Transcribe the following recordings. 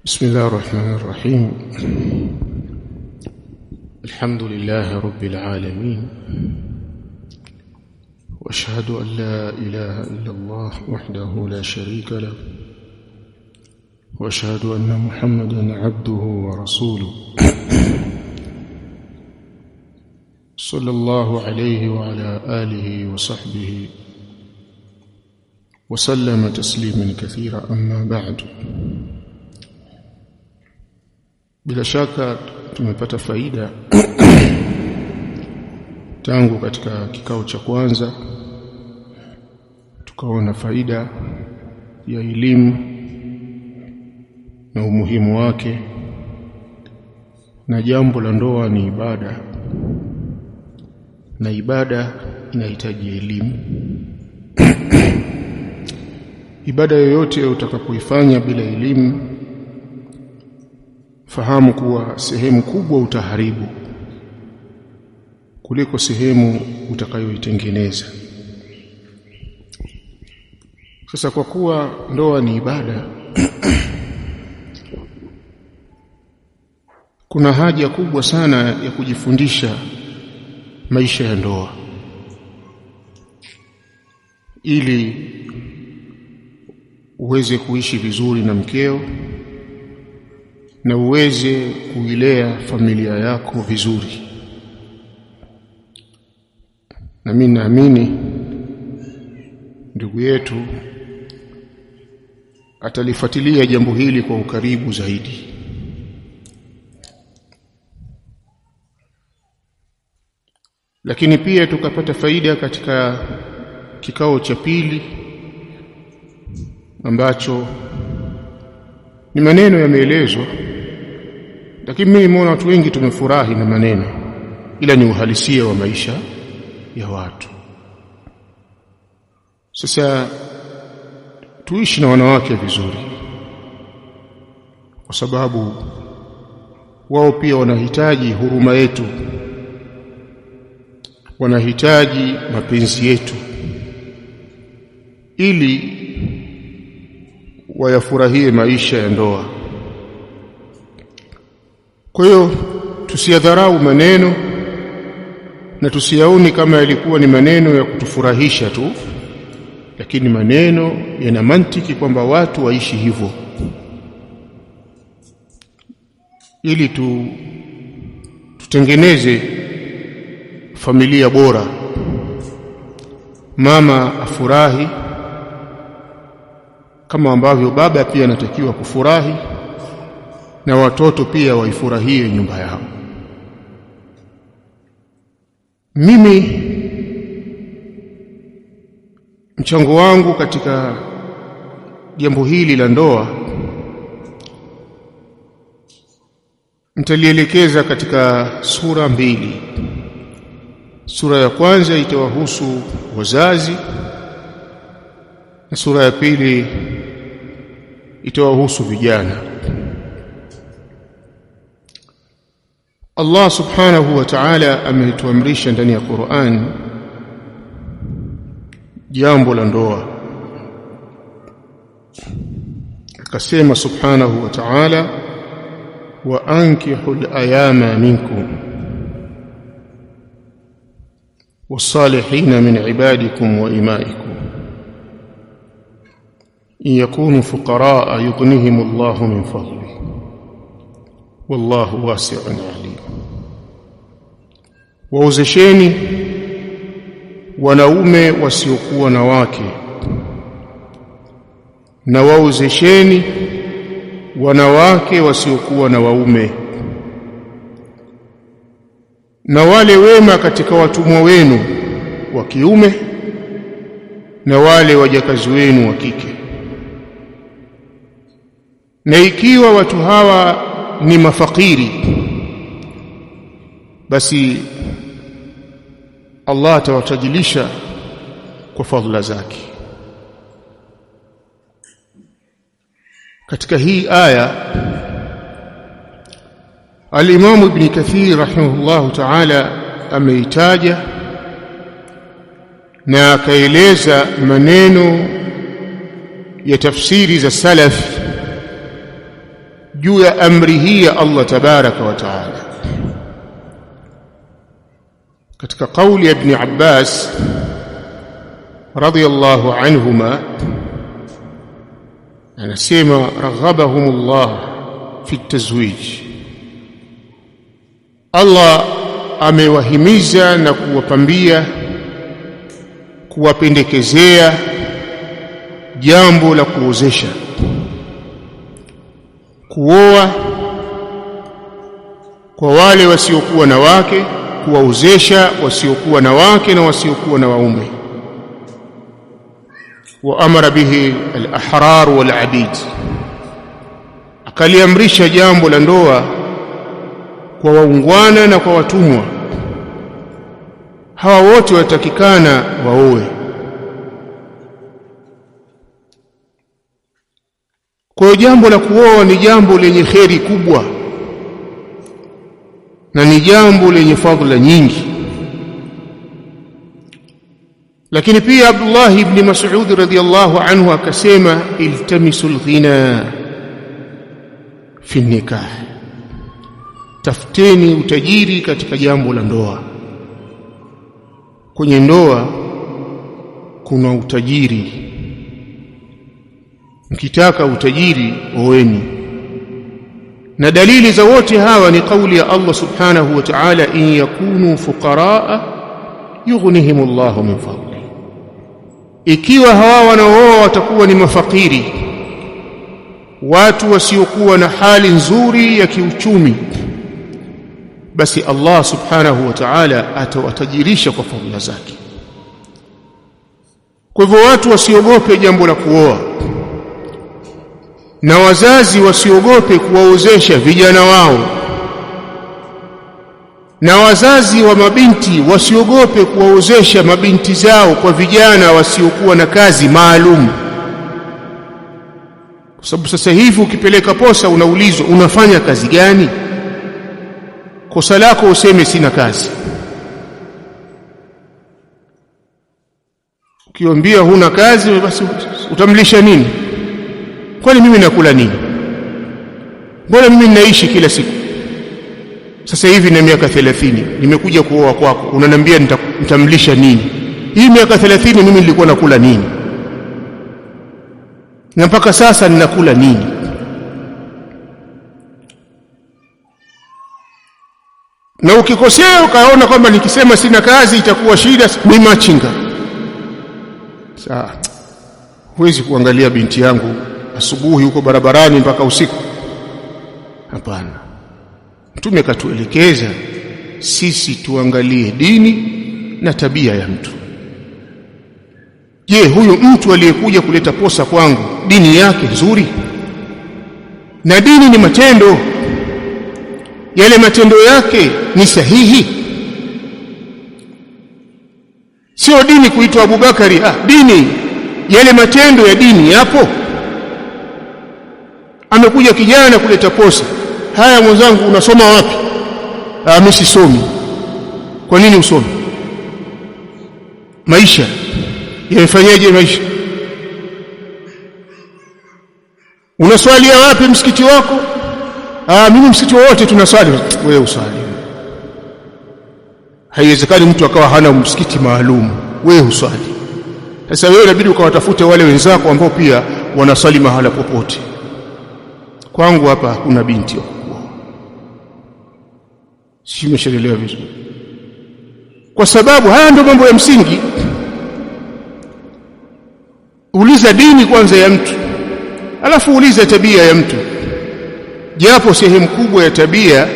بسم الله الرحمن الرحيم. الحمد لله رب العالمين، واشهد ان لا اله الا الله وحده لا شريك له، واشهد ان محمدا عبده ورسوله صلى الله عليه وعلى اله وصحبه وسلم تسليما كثيرا. اما بعد، bila shaka tumepata faida tangu katika kikao cha kwanza tukaona faida ya elimu na umuhimu wake, na jambo la ndoa ni ibada, na ibada inahitaji elimu. Ibada yoyote utakapoifanya bila elimu, fahamu kuwa sehemu kubwa utaharibu kuliko sehemu utakayoitengeneza. Sasa kwa kuwa ndoa ni ibada, kuna haja kubwa sana ya kujifundisha maisha ya ndoa ili uweze kuishi vizuri na mkeo na uweze kuilea familia yako vizuri. Na mimi naamini ndugu yetu atalifuatilia jambo hili kwa ukaribu zaidi. Lakini pia tukapata faida katika kikao cha pili ambacho ni maneno yameelezwa, lakini mimi nimeona watu wengi tumefurahi na maneno, ila ni uhalisia wa maisha ya watu. Sasa tuishi na wanawake vizuri, kwa sababu wao pia wanahitaji huruma yetu, wanahitaji mapenzi yetu ili wayafurahie maisha ya ndoa. Kwa hiyo tusiyadharau maneno na tusiyaoni kama yalikuwa ni maneno ya kutufurahisha tu, lakini maneno yana mantiki kwamba watu waishi hivyo ili tutengeneze familia bora. Mama afurahi kama ambavyo baba pia anatakiwa kufurahi, na watoto pia waifurahie nyumba yao. Mimi mchango wangu katika jambo hili la ndoa nitalielekeza katika sura mbili. Sura ya kwanza itawahusu wazazi na sura ya pili itawahusu vijana. Allah subhanahu wa ta'ala ametuamrisha ndani ya Qur'an jambo la ndoa. Akasema subhanahu wa ta'ala, wa ankihul ayama minkum was-salihina min ibadikum wa imaikum in yakunu fuqaraa yughnihimullahu min fadlihi wallahu wasi'un alim. Waozesheni wanaume wasiokuwa na wake, na waozesheni wanawake wasiokuwa na waume, na wale wema katika watumwa wenu wa kiume na wale wajakazi wenu wa kike. Na ikiwa watu hawa ni mafakiri, basi Allah atawatajilisha kwa fadhila zake. Katika hii aya Al-Imam Ibn Kathir rahimahullahu ta'ala ameitaja na akaeleza maneno ya tafsiri za salaf juu ya amri hii ya Allah tabaraka wa taala. Katika kauli ya Ibn Abbas radiyallahu anhuma anasema raghabahumullah fi at-tazwij, Allah amewahimiza na kuwapambia, kuwapendekezea jambo la kuozesha, kuoa kwa wale wasiokuwa na wake, kuwaozesha wasiokuwa na wake na wasiokuwa na waume. Wa amara bihi al-ahrar wal-abid, akaliamrisha jambo la ndoa kwa waungwana na kwa watumwa. Hawa wote watakikana waoe. Kwa hiyo jambo la kuoa ni jambo lenye kheri kubwa na ni jambo lenye fadhila nyingi. Lakini pia Abdullah ibn Mas'ud radhiyallahu anhu akasema iltamisul ghina fi nikah, tafuteni utajiri katika jambo la ndoa. Kwenye ndoa kuna utajiri, mkitaka utajiri oweni. Na dalili za wote hawa ni kauli ya Allah subhanahu wa ta'ala, in yakunu fuqaraa yughnihimullahu min fadli, ikiwa hawa wanaooa watakuwa ni mafakiri, watu wasiokuwa na hali nzuri ya kiuchumi, basi Allah subhanahu wa ta'ala atawatajirisha kwa fadhila zake. Kwa hivyo watu wasiogope jambo la kuoa, na wazazi wasiogope kuwaozesha vijana wao, na wazazi wa mabinti wasiogope kuwaozesha mabinti zao kwa vijana wasiokuwa na kazi maalum. Kwa sababu sasa hivi ukipeleka posa unaulizwa unafanya kazi gani? Kosa lako useme sina kazi. Ukiambia huna kazi, basi utamlisha nini? Kwani mimi nakula nini? Mbona mimi ninaishi kila siku? Sasa hivi na miaka 30 nimekuja kuoa kwako, unaniambia nitamlisha nini? Hii miaka 30 mimi nilikuwa nakula nini? Na mpaka sasa ninakula nini? Na ukikosea ukaona kwamba nikisema sina kazi itakuwa shida, ni machinga. Sasa huwezi kuangalia binti yangu asubuhi huko barabarani mpaka usiku. Hapana. Mtume katuelekeza sisi tuangalie dini na tabia ya mtu. Je, huyu mtu aliyekuja kuleta posa kwangu dini yake nzuri? Na dini ni matendo, yale matendo yake ni sahihi. Sio dini kuitwa Abubakari, dini yale matendo ya dini yapo. Amekuja kijana kuleta posa, haya mwenzangu unasoma wapi? Mimi sisomi. Kwa nini usome? Maisha yamefanyaje maisha? Unaswalia wapi msikiti wako? Mimi msikiti wote tunaswali. Wewe uswali. Haiwezekani mtu akawa hana msikiti maalum, wewe uswali. Sasa wewe inabidi ukawatafute wale wenzako ambao pia wanaswali mahala popote. Kwangu hapa hakuna binti wa kuoa. Si umeshaelewa vizuri? Kwa sababu haya ndio mambo ya msingi. Uliza dini kwanza ya mtu, alafu uliza tabia ya mtu. Japo sehemu kubwa ya tabia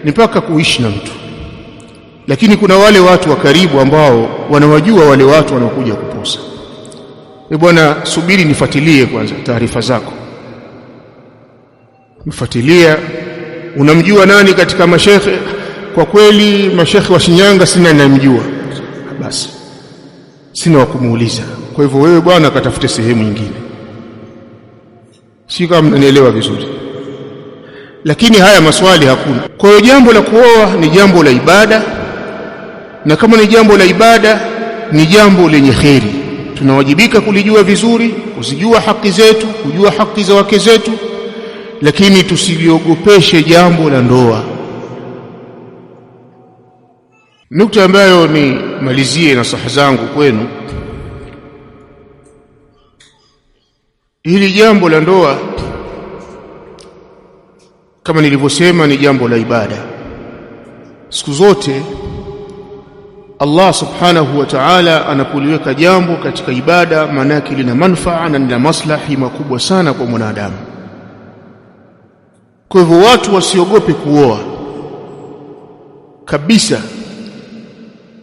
ni mpaka kuishi na mtu, lakini kuna wale watu wa karibu ambao wanawajua wale watu wanaokuja kuposa. Bwana, subiri nifuatilie kwanza taarifa zako. Mfuatilia, unamjua nani katika mashekhe? Kwa kweli mashekhe wa Shinyanga sina ninamjua. Basi sina wa kumuuliza. Kwa hivyo wewe bwana katafute sehemu nyingine. Si kama mnanielewa vizuri. Lakini haya maswali hakuna. Kwa hiyo jambo la kuoa ni jambo la ibada, na kama ni jambo la ibada ni jambo lenye kheri. Tunawajibika kulijua vizuri, kuzijua haki zetu, kujua haki za wake zetu. lakini tusiliogopeshe jambo la ndoa. Nukta ambayo ni malizie na saha zangu kwenu, hili jambo la ndoa kama nilivyosema ni jambo la ibada. Siku zote Allah subhanahu wa ta'ala anapoliweka jambo katika ibada, maana yake lina manufaa na lina maslahi makubwa sana kwa mwanadamu. Kwa hivyo watu wasiogope kuoa kabisa,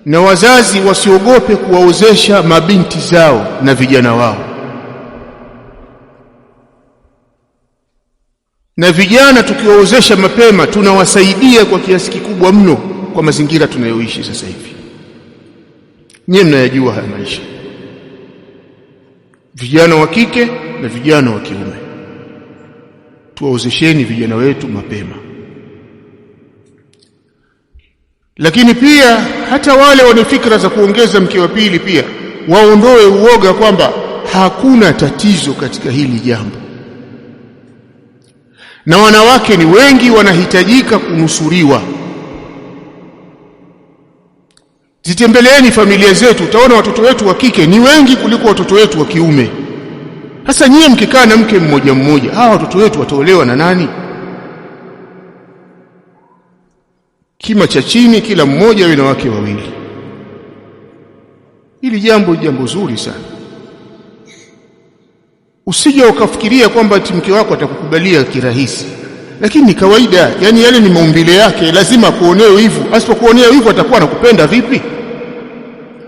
na wazazi wasiogope kuwaozesha mabinti zao na vijana wao. Na vijana tukiwaozesha mapema tunawasaidia kwa kiasi kikubwa mno kwa mazingira tunayoishi sasa hivi. Nyinyi mnayajua haya maisha, vijana wa kike na vijana wa kiume. Tuwaozesheni vijana wetu mapema. Lakini pia hata wale wana fikra za kuongeza mke wa pili pia waondoe uoga kwamba hakuna tatizo katika hili jambo, na wanawake ni wengi wanahitajika kunusuriwa. Zitembeleeni familia zetu, utaona watoto wetu wa kike ni wengi kuliko watoto wetu wa kiume. Sasa nyie mkikaa na mke mmoja mmoja, hawa watoto wetu wataolewa na nani? Kima cha chini kila mmoja awe na wake wawili. Hili jambo zuri sana. Usije ukafikiria kwamba mke wako atakukubalia kirahisi, lakini ni kawaida, yani yale ni maumbile yake, lazima kuonewe hivyo. Asipokuonea hivyo atakuwa anakupenda vipi?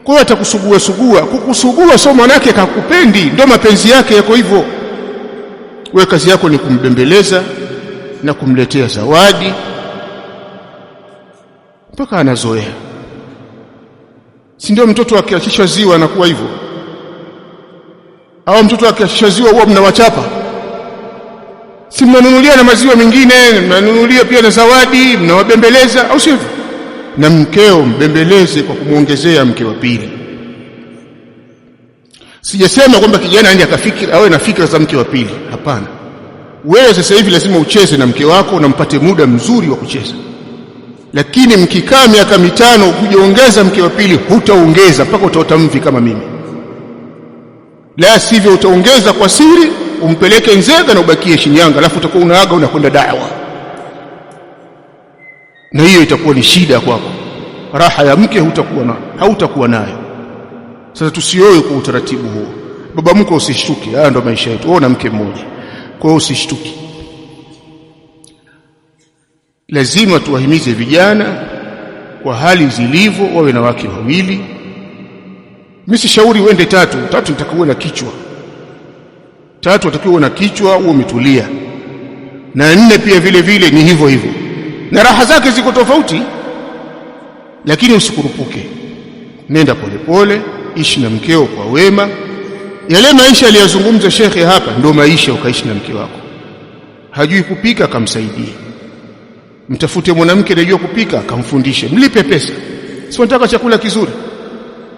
Kwa hiyo atakusugua. Kukusugua sio maana yake akakupendi, ndio mapenzi yake yako hivyo. Wewe kazi yako ni kumbembeleza na kumletea zawadi mpaka anazoea. Si ndio mtoto akiachishwa ziwa anakuwa hivyo? Au mtoto akiachishwa ziwa huwa mnawachapa? Si mnanunulia na maziwa mengine, mnanunulia pia na zawadi, mnawabembeleza, au sivyo? Na mkeo mbembeleze kwa kumuongezea mke wa pili. Sijasema kwamba kijana aende akafikiri awe na fikra za mke wa pili, hapana. Wewe sasa hivi lazima ucheze na mke wako na mpate muda mzuri wa kucheza. Lakini mkikaa miaka 5 kujiongeza mke wa pili, hutaongeza mpaka utaota mvi kama mimi. La sivyo utaongeza kwa siri, umpeleke Nzega na ubakie Shinyanga, alafu utakuwa unaaga unakwenda da'wa. Na hiyo itakuwa ni shida kwako. Raha ya mke hautakuwa nayo. Sasa tusioe kwa utaratibu huo. Baba mko usishtuki, haya ndo maisha yetu. Ona mke mmoja. Kwa hiyo usishtuki. Lazima tuwahimize vijana kwa hali zilivyo wawe na wake wawili. Mimi sishauri uende 3 nitakuwa na kichwa. 3 atakiwa na kichwa uwe umetulia. Na 4 pia vile ni hivyo. Na raha zake ziko tofauti, lakini usikurupuke. Nenda polepole, ishi na mkeo kwa wema. Yale maisha aliyozungumza shekhe hapa ndio maisha ukaishi na mke wako. Hajui kupika, kamsaidie. Mtafute mwanamke anayejua kupika, akamfundishe. Mlipe pesa. Si unataka chakula kizuri,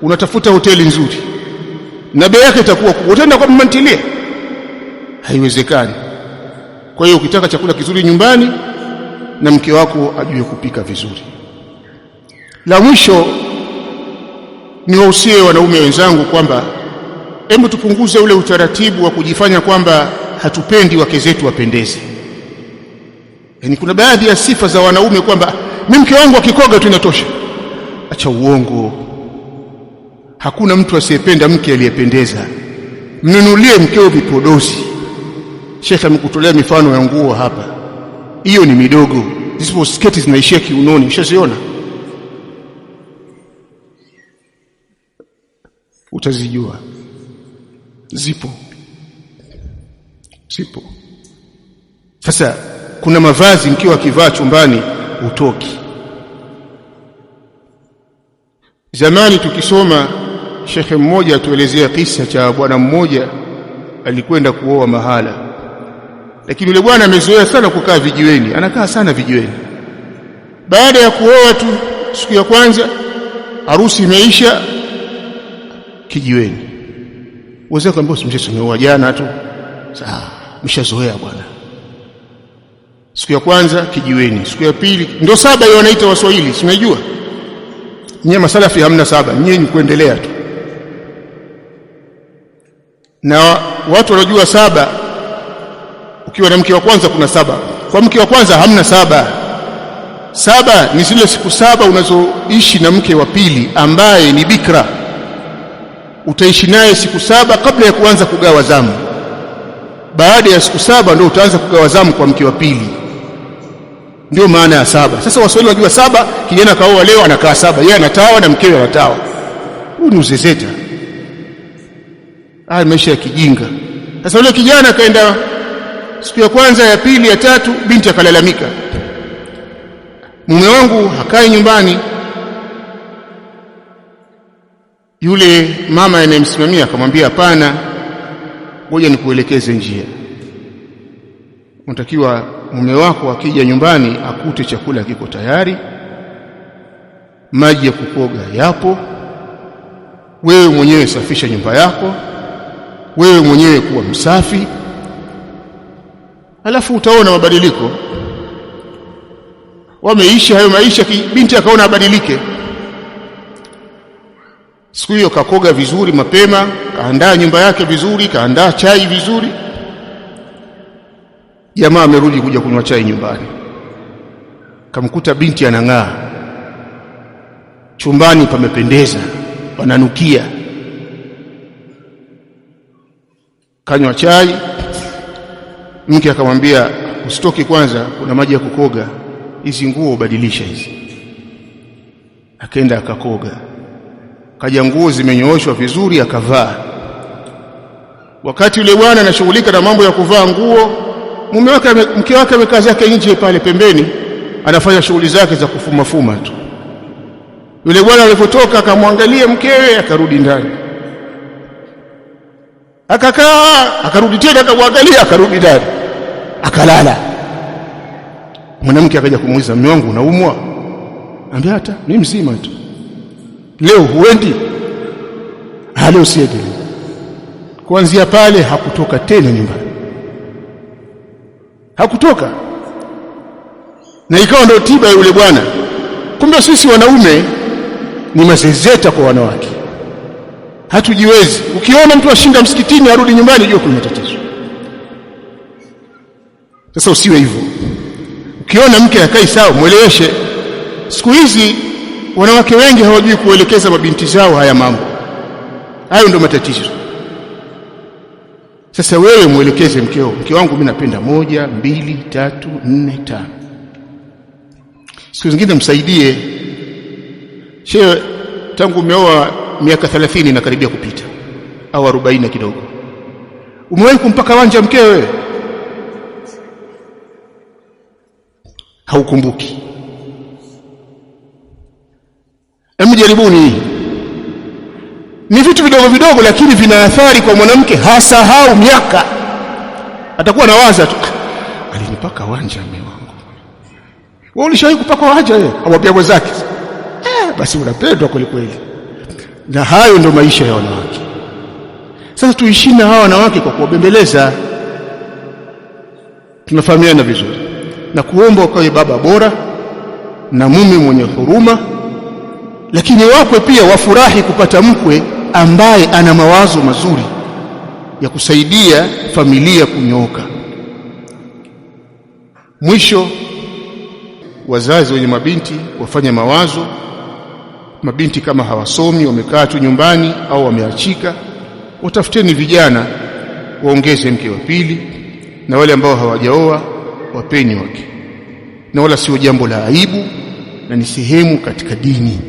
unatafuta hoteli nzuri na bei yake itakuwa kubwa, utaenda kwa mmantilia? Haiwezekani. Kwa hiyo ukitaka chakula kizuri nyumbani, na mke wako ajue kupika vizuri. La mwisho ni wahusie wanaume wenzangu kwamba hebu tupunguze ule utaratibu wa kujifanya kwamba hatupendi wake zetu wapendeze. Yaani kuna baadhi ya sifa za wanaume kwamba mimi mke wangu akikoga tu inatosha. Acha uongo. Hakuna mtu asiyependa mke aliyependeza. Mnunulie mkeo vipodozi. Sheikh amekutolea mifano ya nguo hapa. Hiyo ni midogo. Zipo sketi zinaishia kiunoni, ushaziona? Utazijua. Zipo. Sasa kuna mavazi mkiwa akivaa chumbani utoki. Zamani tukisoma, shekhe mmoja atuelezea kisa cha bwana mmoja alikwenda kuoa mahala. Lakini yule bwana amezoea sana kukaa vijiweni, anakaa sana vijiweni. Baada ya kuoa tu siku ya kwanza, harusi imeisha, kijiweni. Wazee akamwambia, mshaoa jana tu. Mshazoea bwana. siku ya kwanza kijiweni, siku ya pili ndio saba hiyo wanaita Waswahili, si unajua nyinyi masalafi hamna saba, nyinyi ni kuendelea tu, na watu wanajua saba. Ukiwa na mke wa kwanza kuna saba, kwa mke wa kwanza hamna saba. Saba ni zile siku saba unazoishi na mke wa pili ambaye ni bikra, utaishi naye siku saba kabla ya kuanza kugawa zamu. Baada ya siku saba ndio utaanza kugawa zamu kwa mke wa pili, ndio maana ya saba. Sasa Waswahili wajua saba, kijana kaoa leo anakaa saba, yeye anatawa na mkewe anatawa. Huu ni uzezeta, maisha ya kijinga. Sasa yule kijana akaenda siku ya kwanza, ya pili, ya tatu, binti akalalamika, mume wangu hakai nyumbani. Yule mama anayemsimamia akamwambia, hapana, ngoja nikuelekeze njia. Unatakiwa mume wako akija nyumbani akute chakula kiko tayari, maji ya kukoga yapo, wewe mwenyewe safisha nyumba yako, wewe mwenyewe kuwa msafi, alafu utaona mabadiliko. Wameishi hayo maisha, binti akaona abadilike. Siku hiyo kakoga vizuri mapema, kaandaa nyumba yake vizuri, kaandaa chai vizuri. Jamaa amerudi kuja kunywa chai nyumbani, kamkuta binti anang'aa, chumbani pamependeza, pananukia. Kanywa chai, mke akamwambia, usitoke kwanza, kuna maji ya kukoga, hizi nguo ubadilisha hizi. Akaenda akakoga, kaja nguo zimenyooshwa vizuri akavaa. Wakati yule bwana anashughulika na mambo ya kuvaa nguo, mke wake amekaa zake nje pale pembeni anafanya shughuli zake za kufumafuma tu. Yule bwana alipotoka akamwangalia mkewe, akarudi ndani, akakaa, akarudi tena akamwangalia, akarudi ndani, akalala. Mwanamke akaja kumuuliza, mume wangu unaumwa? Anambia, hata mimi mzima tu. Leo huendi? Leo siendi. Kuanzia pale hakutoka tena nyumbani, hakutoka. Na ikawa ndio tiba yule bwana. Kumbe sisi wanaume ni mazezeta kwa wanawake, hatujiwezi. Ukiona mtu ashinda msikitini arudi nyumbani, jua kuna tatizo. Sasa usiwe hivyo. Ukiona mke akai sawa, mueleweshe. Siku hizi wanawake wengi hawajui kuelekeza mabinti zao haya mambo. Hayo ndio matatizo. Sasa wewe muelekeze mkeo, mke wangu mimi napenda 1, 2, 3, 4, 5. Siku zingine msaidie. Shehe, tangu umeoa miaka 30 na karibia kupita au 40 kidogo, umewahi kumpaka wanja mkewe? Haukumbuki. Hebu jaribuni. Ni vitu vidogo vidogo lakini vina athari kwa mwanamke, hasahau miaka. Atakuwa nawaza tu, alinipaka wanja mume wangu. Wewe ulishawahi kupaka wanja yeye? Amwambia mwenzake, basi unapendwa kweli kweli. Na hayo ndio maisha ya wanawake. Sasa tuishi na hawa wanawake kwa kuwabembeleza. Tunafahamiana vizuri na kuomba ukawe baba bora na mume mwenye huruma, lakini wakwe pia wafurahi kupata mkwe ambaye ana mawazo mazuri ya kusaidia familia kunyooka. Mwisho, wazazi wenye mabinti wafanye mawazo. Mabinti kama hawasomi, wamekaa tu nyumbani au wameachika, watafuteni vijana waongeze mke wa pili, na wale ambao hawajaoa wapeni wake. Na wala sio jambo la aibu, na ni sehemu katika dini.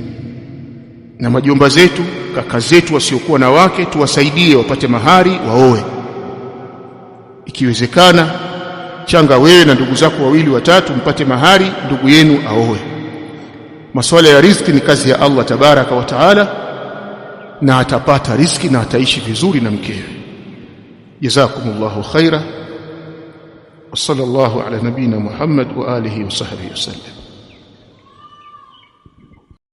Na majomba zetu, kaka zetu wasiokuwa na wake, tuwasaidie wapate mahari waoe. Ikiwezekana changa wewe na ndugu zako 2 watatu mpate mahari, ndugu yenu aoe. Masuala ya riziki ni kazi ya Allah tabaraka wa taala, na atapata riziki na ataishi vizuri na mkewe. Jazakumullahu khaira. Wa sallallahu ala nabina Muhammad wa alihi wa sahbihi wasallam.